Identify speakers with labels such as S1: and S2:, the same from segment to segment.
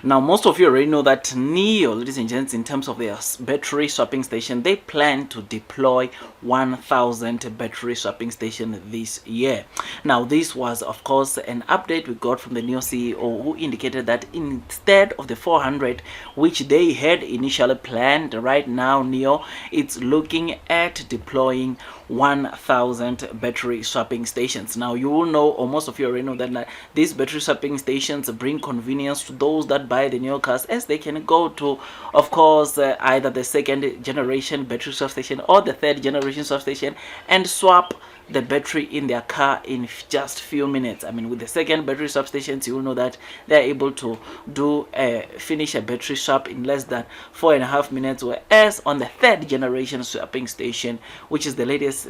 S1: Now, most of you already know that Nio, ladies and gents, in terms of their battery swapping station, they plan to deploy 1,000 battery swapping station this year. Now, this was, of course, an update we got from the Nio CEO, who indicated that instead of the 400 which they had initially planned, right now Nio it's looking at deploying 1,000 battery swapping stations. Now, you will know, or most of you already know, that these battery swapping stations bring convenience to those that buy the new cars, as they can go to, of course, either the second generation battery swap station or the third generation swap station and swap the battery in their car in just few minutes. I mean, with the second battery swap stations, you will know that they're able to do finish a battery swap in less than 4.5 minutes, whereas on the third generation swapping station, which is the latest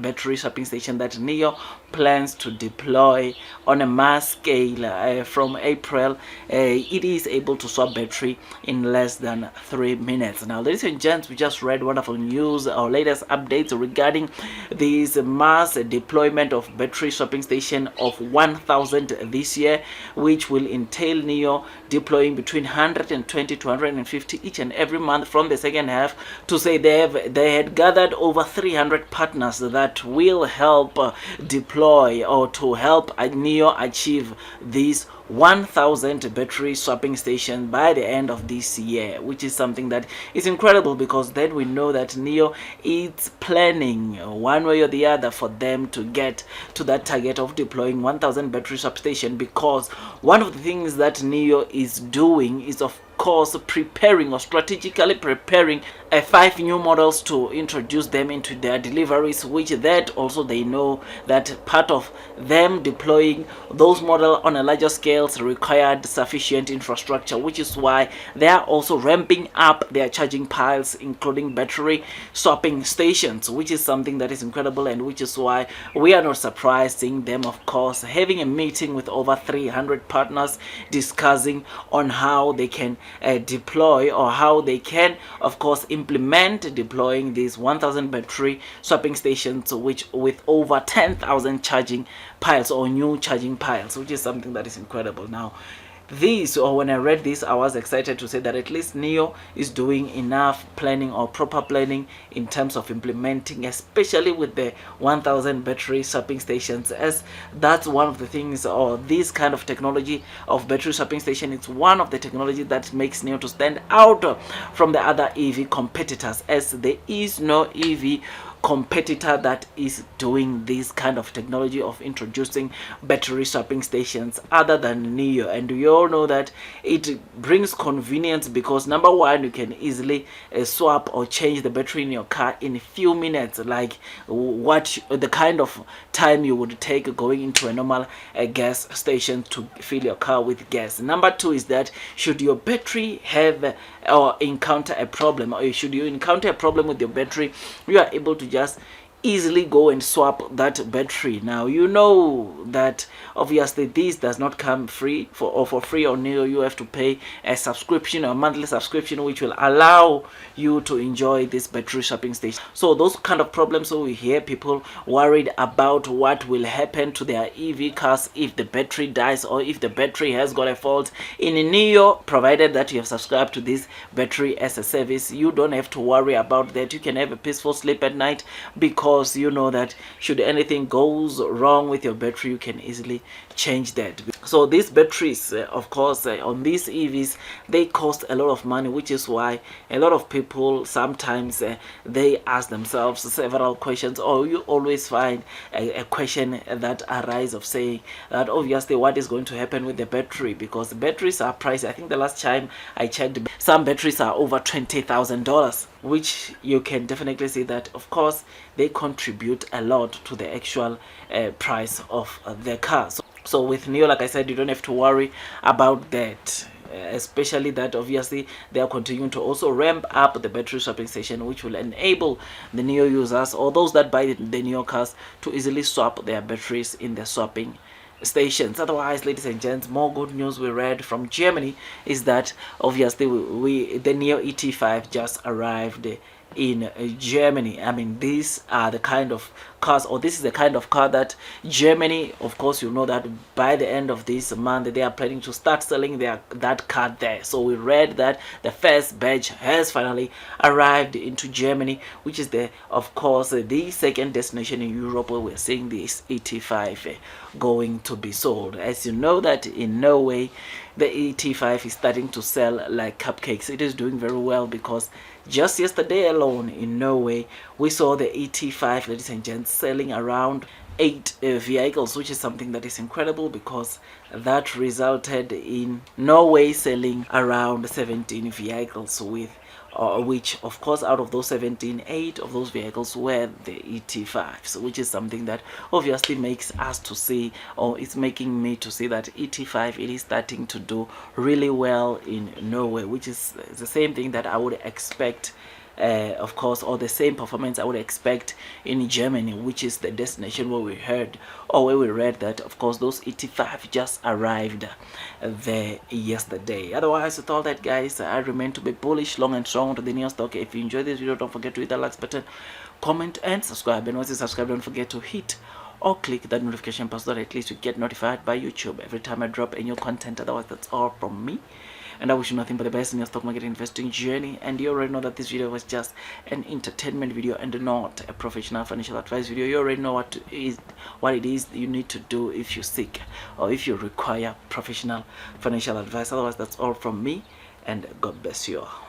S1: battery swapping station that Nio plans to deploy on a mass scale from April, it is able to swap battery in less than 3 minutes. Now, ladies and gents, we just read wonderful news, our latest updates regarding these mass deployment of battery swapping station of 1,000 this year, which will entail Nio deploying between 120 to 150 each and every month from the second half. To say they had gathered over 300 partners that will help deploy or to help Nio achieve these 1,000 battery swapping stations by the end of this year, which is something that is incredible, because then we know that Nio is planning one way or the other for them to get to that target of deploying 1,000 battery swap station, because one of the things that Nio is doing is, of course, preparing or strategically preparing 5 new models to introduce them into their deliveries, which that also they know that part of them deploying those models on a larger scale required sufficient infrastructure, which is why they are also ramping up their charging piles, including battery swapping stations, which is something that is incredible, and which is why we are not surprised seeing them, of course, having a meeting with over 300 partners discussing on how they can deploy, or how they can, of course, implement deploying these 1,000 battery swapping stations, which with over 10,000 charging piles or new charging piles, which is something that is incredible. Now, when I read this, I was excited to say that at least Nio is doing enough planning or proper planning in terms of implementing, especially with the 1,000 battery swapping stations, as that's one of the things, or this kind of technology of battery swapping station, it's one of the technology that makes Nio to stand out from the other EV competitors, as there is no EV competitor that is doing this kind of technology of introducing battery swapping stations other than Nio. And we all know that it brings convenience, because number one, you can easily swap or change the battery in your car in a few minutes, like the kind of time you would take going into a normal gas station to fill your car with gas. Number two is that should your battery have or encounter a problem, or should you encounter a problem with your battery, you are able to just easily go and swap that battery. Now, you know that obviously this does not come free for free on Nio. You have to pay a subscription, or a monthly subscription, which will allow you to enjoy this battery swapping station. So those kind of problems, so we hear people worried about what will happen to their EV cars if the battery dies, or if the battery has got a fault. In Nio, provided that you have subscribed to this battery as a service, you don't have to worry about that. You can have a peaceful sleep at night, because you know that should anything goes wrong with your battery, you can easily change that. So these batteries, of course, on these EVs, they cost a lot of money, which is why a lot of people sometimes they ask themselves several questions, or you always find a question that arises of saying that obviously what is going to happen with the battery, because the batteries are pricey. I think the last time I checked, some batteries are over $20,000, which you can definitely see that, of course, they contribute a lot to the actual price of the car. So with Nio, like I said, you don't have to worry about that, especially that obviously they are continuing to also ramp up the battery swapping station, which will enable the Nio users, or those that buy the Nio cars, to easily swap their batteries in the swapping stations. Otherwise, ladies and gents, more good news we read from Germany is that obviously the Nio ET5 just arrived in Germany. I mean, these are the kind of cars, or this is the kind of car that Germany, of course, you know that by the end of this month they are planning to start selling that car there. So we read that the first batch has finally arrived into Germany, which is the, of course, the second destination in Europe where we're seeing this ET5 going to be sold. As you know that in Norway the ET5 is starting to sell like cupcakes. It is doing very well because just yesterday alone in Norway we saw the ET5, ladies and gents, selling around 8 vehicles, which is something that is incredible because that resulted in Norway selling around 17 vehicles, with which of course out of those 17, 8 of those vehicles were the ET5s, which is something that obviously makes us to see, or it's making me to see, that ET5, it is starting to do really well in Norway, which is the same thing that I would expect, of course, or the same performance I would expect in Germany, which is the destination where we heard, or where we read that, of course, those ET5 just arrived there yesterday. Otherwise, with all that, guys, I remain to be bullish, long and strong to the Nio stock. If you enjoyed this video, don't forget to hit the like button, comment and subscribe. And once you subscribe, don't forget to hit or click that notification bell so that at least you get notified by YouTube every time I drop a new content. Otherwise, that's all from me, and I wish you nothing but the best in your stock market investing journey. And you already know that this video was just an entertainment video and not a professional financial advice video. You already know what it is you need to do if you seek or if you require professional financial advice. Otherwise, that's all from me, and God bless you all.